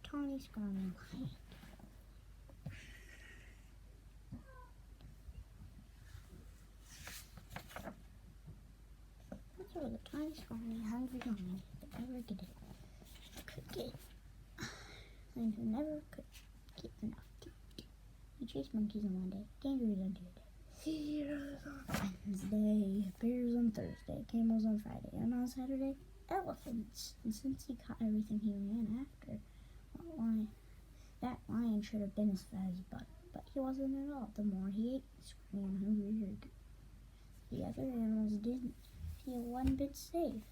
tawny, scrawny lion. That's where the tiny, scrawny, hungry lion could ever get it. Could get. And who never could get enough to eat. He chased monkeys on one day, kangaroos on Tuesday, seals on Wednesday, bears on Thursday, camels on Friday, and on Saturday, elephants. And since he caught everything he ran after, that lion should have been as fat as butter. But he wasn't at all. The more he ate, the scrawnier and hungrier he grew. The other animals didn't feel one bit safe.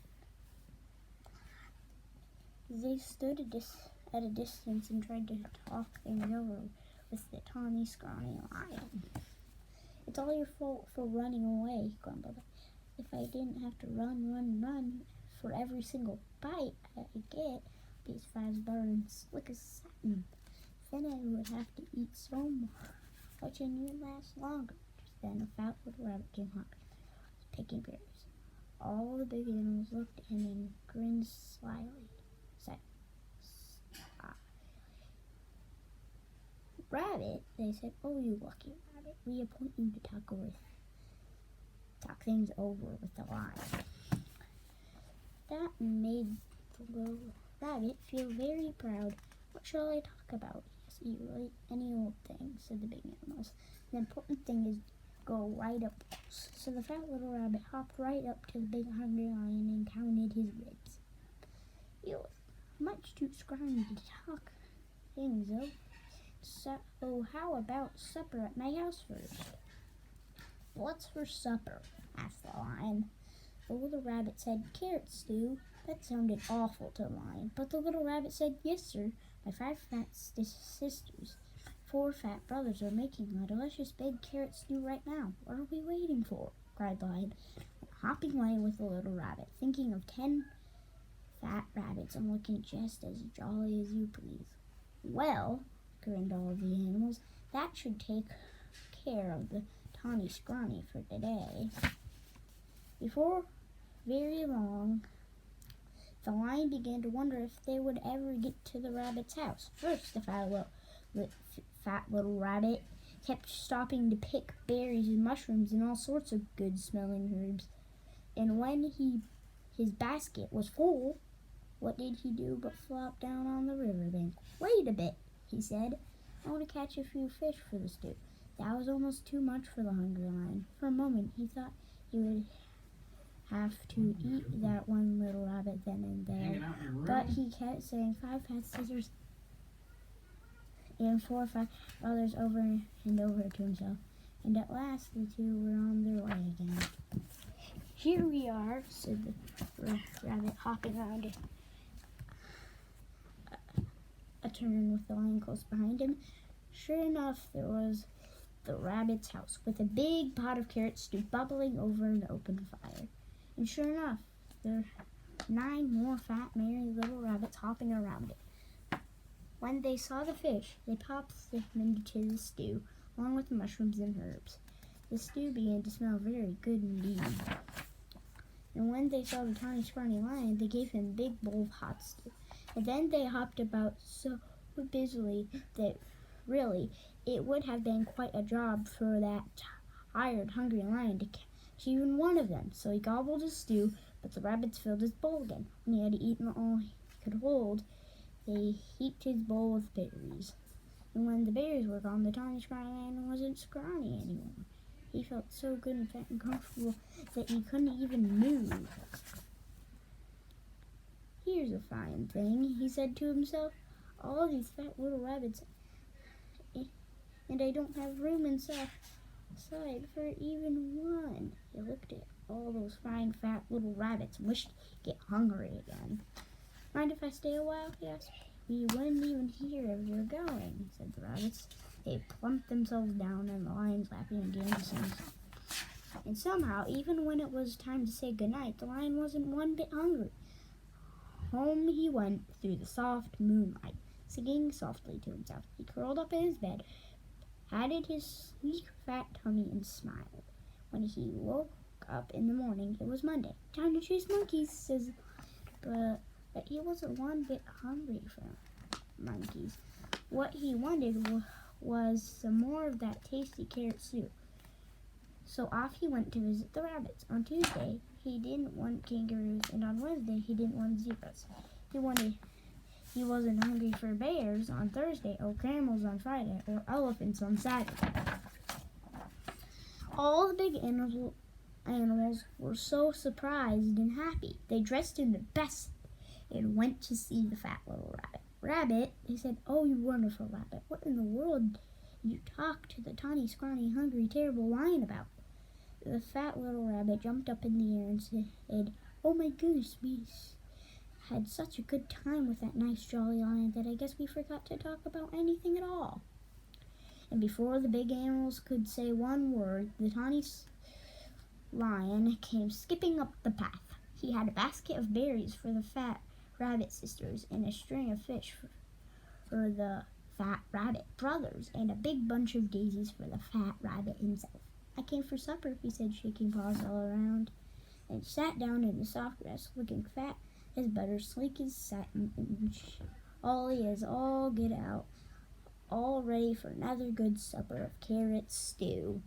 They stood at a distance and tried to talk things over with the tawny, scrawny lion. It's all your fault for running away, he grumbled. If I didn't have to run for every single bite I get, I'd be as fat as butter and slick as satin. Then I would have to eat so much and you'd last longer. Just then a fat little rabbit came hungry, picking berries. All the big animals looked at him and grinned slyly. Rabbit, they said, oh, you lucky rabbit, we appoint you to talk things over with the lion. That made the little rabbit feel very proud. What shall I talk about? Yes, eagerly. Any old thing, said the big animals. The important thing is go right up close. So the fat little rabbit hopped right up to the big hungry lion and counted his ribs. You were much too scrawny to talk things over. So how about supper at my house first? What's for supper? Asked the lion. The little rabbit said, carrot stew. That sounded awful to the lion, but the little rabbit said, yes, sir. My 5 fat sisters, 4 fat brothers are making a delicious big carrot stew right now. What are we waiting for? Cried the lion, hopping away with the little rabbit, thinking of 10 fat rabbits and looking just as jolly as you please. Well, grinned all of the animals, that should take care of the tawny scrawny for today. Before very long, the lion began to wonder if they would ever get to the rabbit's house. First, the fat little rabbit kept stopping to pick berries and mushrooms and all sorts of good-smelling herbs. And when his basket was full, what did he do but flop down on the riverbank? Wait a bit, he said. I want to catch a few fish for the stew. That was almost too much for the hungry lion. For a moment, he thought he would have to eat that one little rabbit then and there. But he kept saying 5 fat scissors and 4 fat brothers over and over to himself. And at last, the two were on their way again. Here we are, said the rabbit, hopping around a turn with the lion close behind him. Sure enough, there was the rabbit's house with a big pot of carrot stew bubbling over an open fire. And sure enough, there were 9 more fat, merry little rabbits hopping around it. When they saw the fish, they popped them into the stew, along with the mushrooms and herbs. The stew began to smell very good indeed. And when they saw the tawny, scrawny lion, they gave him a big bowl of hot stew. And then they hopped about so busily that really it would have been quite a job for that tired, hungry lion to catch even one of them. So he gobbled his stew, but the rabbits filled his bowl again. When he had eaten all he could hold, they heaped his bowl with berries. And when the berries were gone, the tawny, scrawny lion wasn't scrawny anymore. He felt so good and fat and comfortable that he couldn't even move. Here's a fine thing, he said to himself. All these fat little rabbits, and I don't have room inside for even one. He looked at all those fine fat little rabbits and wished he'd get hungry again. Mind if I stay a while? He asked. We wouldn't even hear if you're going, said the rabbits. They plumped themselves down and the lion's laughing began to sing. And somehow, even when it was time to say goodnight, the lion wasn't one bit hungry. Home he went through the soft moonlight, singing softly to himself. He curled up in his bed, patted his sleek fat tummy, and smiled. When he woke up in the morning, it was Monday. Time to chase monkeys, says, but he wasn't one bit hungry for him. monkeys. What he wanted was some more of that tasty carrot soup. So off he went to visit the rabbits. On Tuesday, he didn't want kangaroos, and on Wednesday, he didn't want zebras. He wasn't hungry for bears on Thursday, or camels on Friday, or elephants on Saturday. All the big animals were so surprised and happy. They dressed in their best and went to see the fat little rabbit. Rabbit, they said, "Oh, you wonderful rabbit, what in the world did you talk to the tawny, scrawny, hungry, terrible lion about?" The fat little rabbit jumped up in the air and said, "Oh my goodness, we had such a good time with that nice jolly lion that I guess we forgot to talk about anything at all." And before the big animals could say one word, the tawny lion came skipping up the path. He had a basket of berries for the fat rabbit sisters and a string of fish for the fat rabbit brothers and a big bunch of daisies for the fat rabbit himself. "I came for supper," he said, shaking paws all around, and sat down in the soft grass, looking fat as butter, sleek as satin, and jolly as all get out, all ready for another good supper of carrot stew.